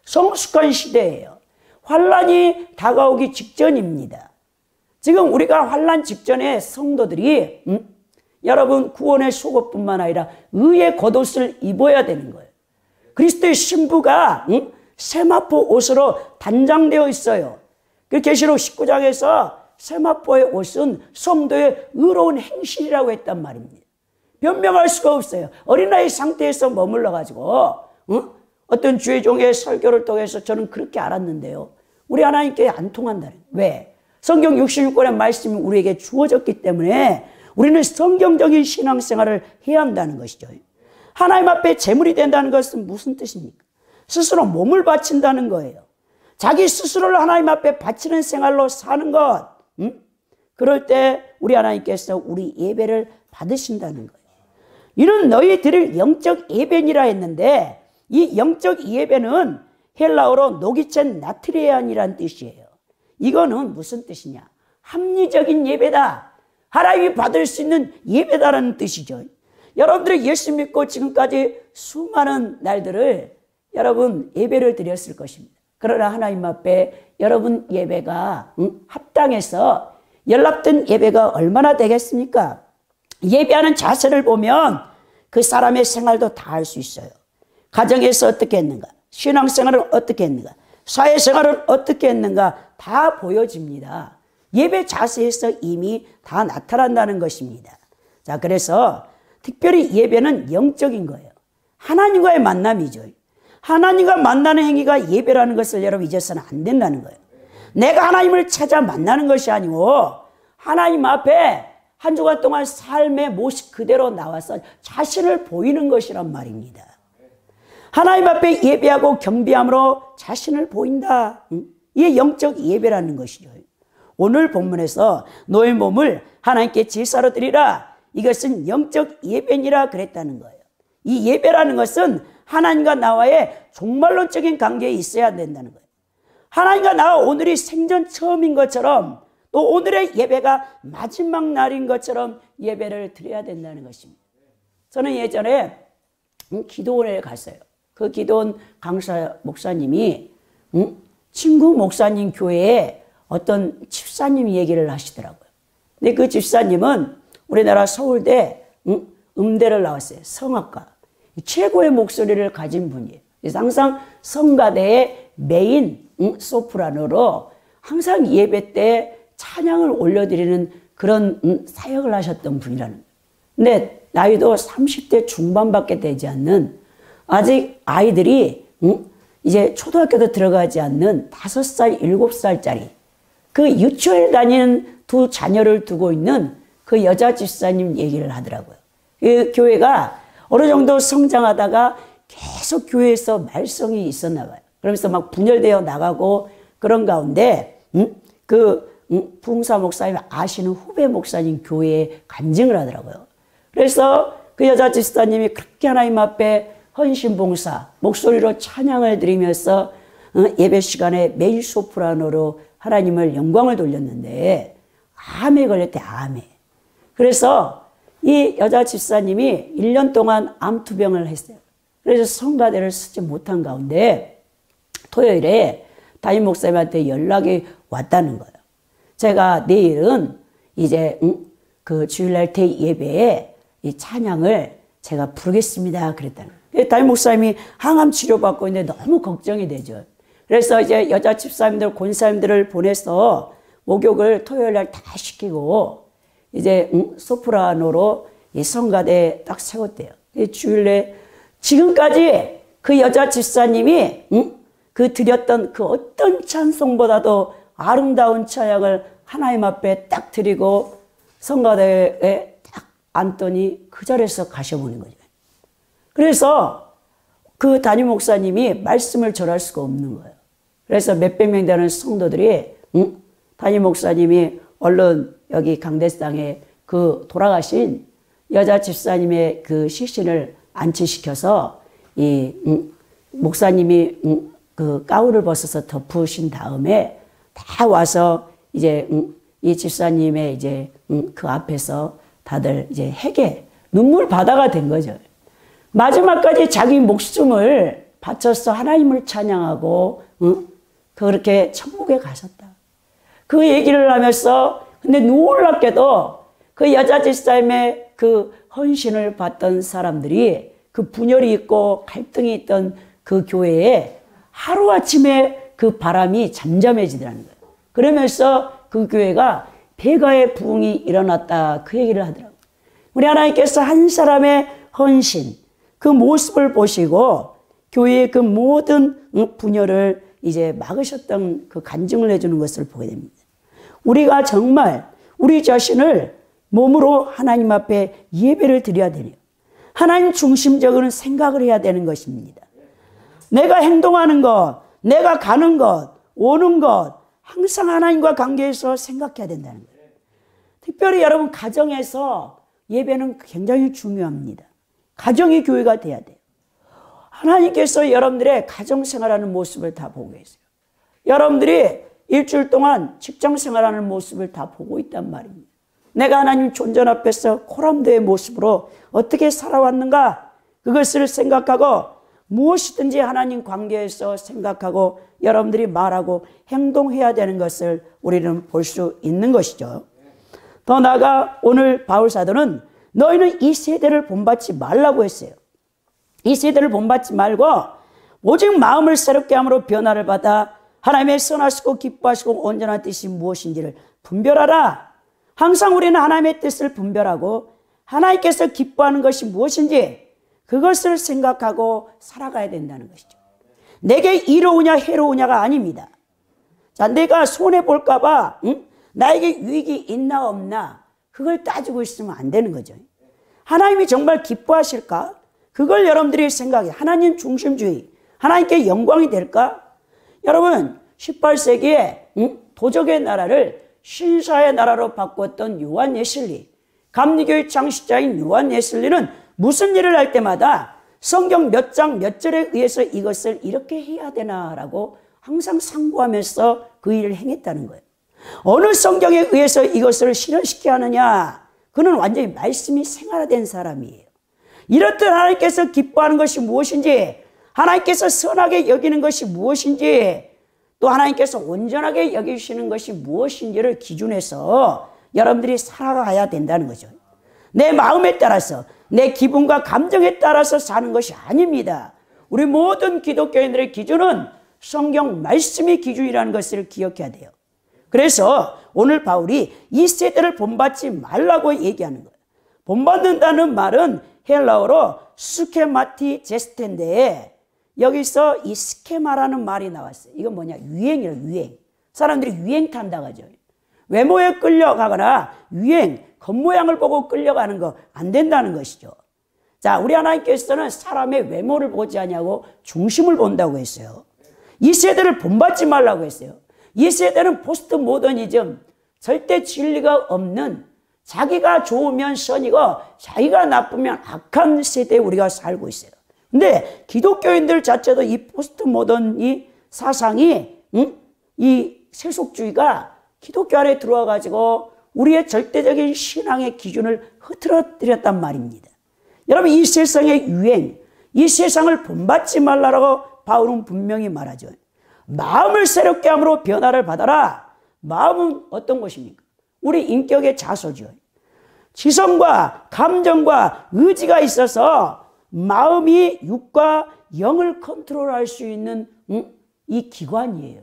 성숙한 시대예요. 환란이 다가오기 직전입니다. 지금 우리가 환란 직전에 성도들이 여러분 구원의 속옷뿐만 아니라 의의 겉옷을 입어야 되는 거예요. 그리스도의 신부가 세마포 옷으로 단장되어 있어요. 그 계시록 19장에서 세마포의 옷은 성도의 의로운 행실이라고 했단 말입니다. 변명할 수가 없어요. 어린아이 상태에서 머물러가지고 어떤 주의 종의 설교를 통해서 저는 그렇게 알았는데요, 우리 하나님께 안 통한다는 거예요. 왜? 성경 66권의 말씀이 우리에게 주어졌기 때문에 우리는 성경적인 신앙생활을 해야 한다는 것이죠. 하나님 앞에 제물이 된다는 것은 무슨 뜻입니까? 스스로 몸을 바친다는 거예요. 자기 스스로를 하나님 앞에 바치는 생활로 사는 것. 그럴 때 우리 하나님께서 우리 예배를 받으신다는 거예요. 이는 너희 드릴 영적 예배니라 했는데, 이 영적 예배는 헬라어로 노기첸 나트레안이란 뜻이에요. 이거는 무슨 뜻이냐? 합리적인 예배다. 하나님이 받을 수 있는 예배다라는 뜻이죠. 여러분들이 예수 믿고 지금까지 수많은 날들을 여러분 예배를 드렸을 것입니다. 그러나 하나님 앞에 여러분 예배가 합당해서 연락된 예배가 얼마나 되겠습니까? 예배하는 자세를 보면 그 사람의 생활도 다 알 수 있어요. 가정에서 어떻게 했는가, 신앙생활을 어떻게 했는가, 사회생활을 어떻게 했는가 다 보여집니다. 예배 자세에서 이미 다 나타난다는 것입니다. 자, 그래서 특별히 예배는 영적인 거예요. 하나님과의 만남이죠. 하나님과 만나는 행위가 예배라는 것을 여러분 잊어서는 안 된다는 거예요. 내가 하나님을 찾아 만나는 것이 아니고 하나님 앞에 한 주간 동안 삶의 모습 그대로 나와서 자신을 보이는 것이란 말입니다. 하나님 앞에 예배하고 경배함으로 자신을 보인다. 이게 영적 예배라는 것이죠. 오늘 본문에서 너의 몸을 하나님께 제사로 드리라. 이것은 영적 예배니라 그랬다는 거예요. 이 예배라는 것은 하나님과 나와의 종말론적인 관계에 있어야 된다는 거예요. 하나님과 나와 오늘이 생전 처음인 것처럼, 또 오늘의 예배가 마지막 날인 것처럼 예배를 드려야 된다는 것입니다. 저는 예전에 기도원에 갔어요. 그 기도원 강사 목사님이 친구 목사님 교회에 어떤 집사님 얘기를 하시더라고요. 근데 그 집사님은 우리나라 서울대 음대를 나왔어요. 성악가. 최고의 목소리를 가진 분이에요. 그래서 항상 성가대에 메인 소프라노로 항상 예배 때 찬양을 올려드리는 그런 사역을 하셨던 분이라는 거예요. 근데 나이도 30대 중반밖에 되지 않는 아직 아이들이 이제 초등학교도 들어가지 않는 5살, 7살짜리 그 유치원에 다니는 두 자녀를 두고 있는 그 여자 집사님 얘기를 하더라고요. 그 교회가 어느 정도 성장하다가 계속 교회에서 말썽이 있었나 봐요. 그러면서 막 분열되어 나가고 그런 가운데 부흥사 목사님 아시는 후배 목사님 교회에 간증을 하더라고요. 그래서 그 여자 집사님이 그렇게 하나님 앞에 헌신봉사 목소리로 찬양을 드리면서 예배 시간에 메인 소프라노로 하나님을 영광을 돌렸는데 암에 걸렸대. 암에. 그래서 이 여자 집사님이 1년 동안 암투병을 했어요. 그래서 성가대를 쓰지 못한 가운데 토요일에 담임 목사님한테 연락이 왔다는 거예요. 제가 내일은 이제 그 주일날 대예배에 이 찬양을 제가 부르겠습니다. 그랬다는 거예요. 담임 목사님이 항암 치료받고 있는데 너무 걱정이 되죠. 그래서 이제 여자 집사님들, 권사님들을 보내서 목욕을 토요일날 다 시키고 이제 소프라노로 이 성가대에 딱 세웠대요. 주일에 지금까지 그 여자 집사님이 그 드렸던 그 어떤 찬송보다도 아름다운 찬양을 하나님 앞에 딱 드리고 성가대에 딱 앉더니 그 자리에서 가셔버린 거죠. 그래서 그 담임 목사님이 말씀을 절할 수가 없는 거예요. 그래서 몇백 명 되는 성도들이 담임 목사님이 얼른 여기 강대상에 그 돌아가신 여자 집사님의 그 시신을 안치시켜서 이 목사님이 그 가운을 벗어서 덮으신 다음에 다 와서 이제 이 집사님의 이제 그 앞에서 다들 이제 회개 눈물 바다가 된 거죠. 마지막까지 자기 목숨을 바쳐서 하나님을 찬양하고 그렇게 천국에 가셨다. 그 얘기를 하면서 근데 놀랍게도 그 여자 집사님의 그 헌신을 받던 사람들이 그 분열이 있고 갈등이 있던 그 교회에 하루아침에 그 바람이 잠잠해지더라는 거예요. 그러면서 그 교회가 배가의 부흥이 일어났다. 그 얘기를 하더라고요. 우리 하나님께서 한 사람의 헌신, 그 모습을 보시고 교회의 그 모든 분열을 이제 막으셨던 그 간증을 해주는 것을 보게 됩니다. 우리가 정말 우리 자신을 몸으로 하나님 앞에 예배를 드려야 되네요. 하나님 중심적인 생각을 해야 되는 것입니다. 내가 행동하는 것, 내가 가는 것, 오는 것 항상 하나님과 관계에서 생각해야 된다는 거예요. 특별히 여러분 가정에서 예배는 굉장히 중요합니다. 가정이 교회가 돼야 돼요. 하나님께서 여러분들의 가정생활하는 모습을 다 보고 계세요. 여러분들이 일주일 동안 직장생활하는 모습을 다 보고 있단 말입니다. 내가 하나님 존전 앞에서 코람드의 모습으로 어떻게 살아왔는가 그것을 생각하고 무엇이든지 하나님 관계에서 생각하고 여러분들이 말하고 행동해야 되는 것을 우리는 볼 수 있는 것이죠. 더 나아가 오늘 바울 사도는 너희는 이 세대를 본받지 말라고 했어요. 이 세대를 본받지 말고 오직 마음을 새롭게 함으로 변화를 받아 하나님의 선하시고 기뻐하시고 온전한 뜻이 무엇인지를 분별하라. 항상 우리는 하나님의 뜻을 분별하고 하나님께서 기뻐하는 것이 무엇인지 그것을 생각하고 살아가야 된다는 것이죠. 내게 이로우냐 해로우냐가 아닙니다. 자, 내가 손해볼까 봐 나에게 유익이 있나 없나 그걸 따지고 있으면 안 되는 거죠. 하나님이 정말 기뻐하실까? 그걸 여러분들이 생각해. 하나님 중심주의, 하나님께 영광이 될까? 여러분 18세기에 도적의 나라를 신사의 나라로 바꿨던 요한 웨슬리, 감리교의 창시자인 요한 웨슬리는 무슨 일을 할 때마다 성경 몇 장 몇 절에 의해서 이것을 이렇게 해야 되나라고 항상 상고하면서 그 일을 행했다는 거예요. 어느 성경에 의해서 이것을 실현시켜야 하느냐? 그는 완전히 말씀이 생활화된 사람이에요. 이렇듯 하나님께서 기뻐하는 것이 무엇인지, 하나님께서 선하게 여기는 것이 무엇인지, 또 하나님께서 온전하게 여기시는 것이 무엇인지를 기준해서 여러분들이 살아가야 된다는 거죠. 내 마음에 따라서, 내 기분과 감정에 따라서 사는 것이 아닙니다. 우리 모든 기독교인들의 기준은 성경 말씀이 기준이라는 것을 기억해야 돼요. 그래서 오늘 바울이 이 세대를 본받지 말라고 얘기하는 거예요. 본받는다는 말은 헬라어로 스케마티제스텐데 여기서 이 스케마라는 말이 나왔어요. 이건 뭐냐? 유행이에요, 유행. 사람들이 유행 탄다고 하죠. 외모에 끌려가거나 유행, 겉모양을 보고 끌려가는 거 안 된다는 것이죠. 자, 우리 하나님께서는 사람의 외모를 보지 아니하고 중심을 본다고 했어요. 이 세대를 본받지 말라고 했어요. 이 세대는 포스트 모더니즘, 절대 진리가 없는, 자기가 좋으면 선이고 자기가 나쁘면 악한 세대에 우리가 살고 있어요. 근데 기독교인들 자체도 이 포스트 모던 이 사상이 이 세속주의가 기독교 안에 들어와 가지고 우리의 절대적인 신앙의 기준을 흐트러뜨렸단 말입니다. 여러분, 이 세상의 유행, 이 세상을 본받지 말라고 바울은 분명히 말하죠. 마음을 새롭게 함으로 변화를 받아라. 마음은 어떤 것입니까? 우리 인격의 자소죠. 지성과 감정과 의지가 있어서 마음이 육과 영을 컨트롤할 수 있는 이 기관이에요.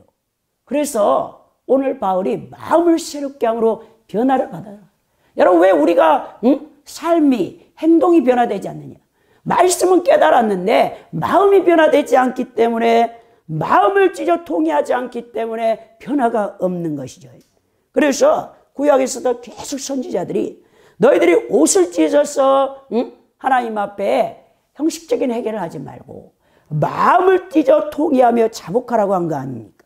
그래서 오늘 바울이 마음을 새롭게 함으로 변화를 받아라. 여러분, 왜 우리가 삶이, 행동이 변화되지 않느냐? 말씀은 깨달았는데 마음이 변화되지 않기 때문에, 마음을 찢어 통해하지 않기 때문에 변화가 없는 것이죠. 그래서 구약에서도 계속 선지자들이 너희들이 옷을 찢어서 하나님 앞에 형식적인 해결을 하지 말고 마음을 찢어 통해하며 자복하라고 한 거 아닙니까?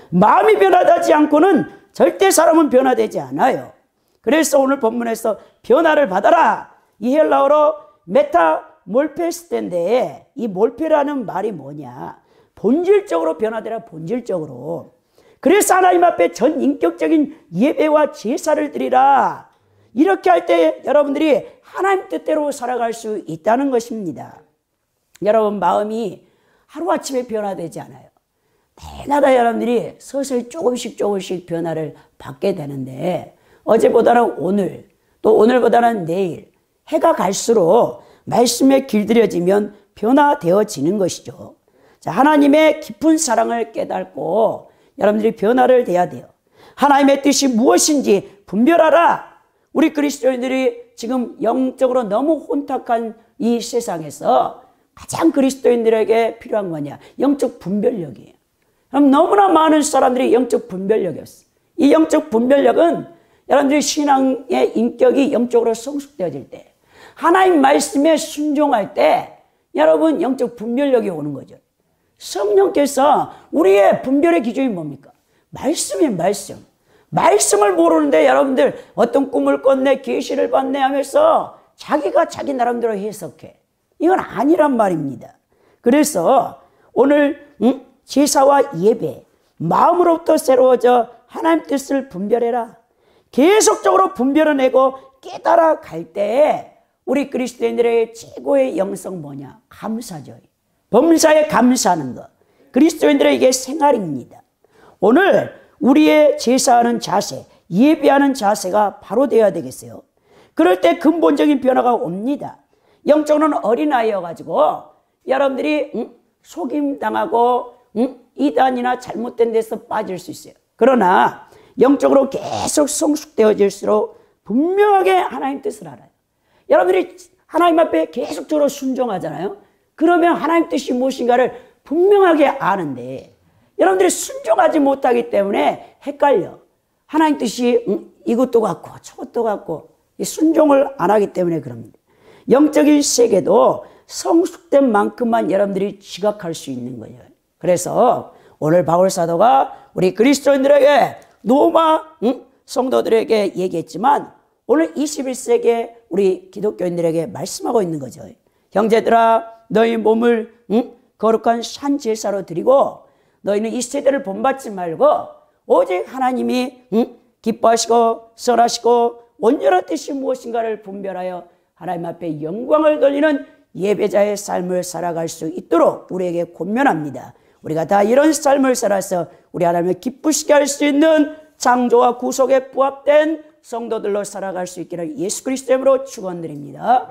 마음이 변화되지 않고는 절대 사람은 변화되지 않아요. 그래서 오늘 본문에서 변화를 받아라. 이 헬라어로 메타몰페스텐데 이 몰페라는 말이 뭐냐? 본질적으로 변화되라, 본질적으로. 그래서 하나님 앞에 전 인격적인 예배와 제사를 드리라. 이렇게 할 때 여러분들이 하나님 뜻대로 살아갈 수 있다는 것입니다. 여러분, 마음이 하루아침에 변화되지 않아요. 매일마다 여러분들이 서서히 조금씩 변화를 받게 되는데, 어제보다는 오늘, 또 오늘보다는 내일, 해가 갈수록 말씀에 길들여지면 변화되어지는 것이죠. 자, 하나님의 깊은 사랑을 깨닫고 여러분들이 변화를 돼야 돼요. 하나님의 뜻이 무엇인지 분별하라. 우리 그리스도인들이 지금 영적으로 너무 혼탁한 이 세상에서 가장 그리스도인들에게 필요한 거냐? 영적 분별력이에요. 그럼 너무나 많은 사람들이 영적 분별력이 없어요. 이 영적 분별력은 여러분들이 신앙의 인격이 영적으로 성숙되어질 때, 하나님 말씀에 순종할 때 여러분 영적 분별력이 오는 거죠. 성령께서 우리의 분별의 기준이 뭡니까? 말씀이에요, 말씀. 말씀을 모르는데 여러분들 어떤 꿈을 꿨네, 계시를 받네 하면서 자기가 자기 나름대로 해석해. 이건 아니란 말입니다. 그래서 오늘 제사와 예배, 마음으로부터 새로워져 하나님 뜻을 분별해라. 계속적으로 분별해내고 깨달아 갈 때에 우리 그리스도인들의 최고의 영성 뭐냐? 감사죠. 범사에 감사하는 것. 그리스도인들의 이게 생활입니다. 오늘 우리의 제사하는 자세, 예배하는 자세가 바로 되어야 되겠어요. 그럴 때 근본적인 변화가 옵니다. 영적으로는 어린아이여가지고 여러분들이 속임당하고 이단이나 잘못된 데서 빠질 수 있어요. 그러나 영적으로 계속 성숙되어질수록 분명하게 하나님 뜻을 알아요. 여러분들이 하나님 앞에 계속적으로 순종하잖아요. 그러면 하나님 뜻이 무엇인가를 분명하게 아는데 여러분들이 순종하지 못하기 때문에 헷갈려. 하나님 뜻이 이것도 같고 저것도 같고 순종을 안 하기 때문에 그럽니다. 영적인 세계도 성숙된 만큼만 여러분들이 지각할 수 있는 거예요. 그래서 오늘 바울 사도가 우리 그리스도인들에게 로마 성도들에게 얘기했지만 오늘 21세기에 우리 기독교인들에게 말씀하고 있는 거죠. 형제들아, 너희 몸을 거룩한 산 제사로 드리고 너희는 이 세대를 본받지 말고 오직 하나님이 기뻐하시고 선하시고 온전한 뜻이 무엇인가를 분별하여 하나님 앞에 영광을 돌리는 예배자의 삶을 살아갈 수 있도록 우리에게 권면합니다. 우리가 다 이런 삶을 살아서 우리 하나님을 기쁘시게 할 수 있는 창조와 구속에 부합된 성도들로 살아갈 수 있기를 예수 그리스도 이름으로 축원드립니다.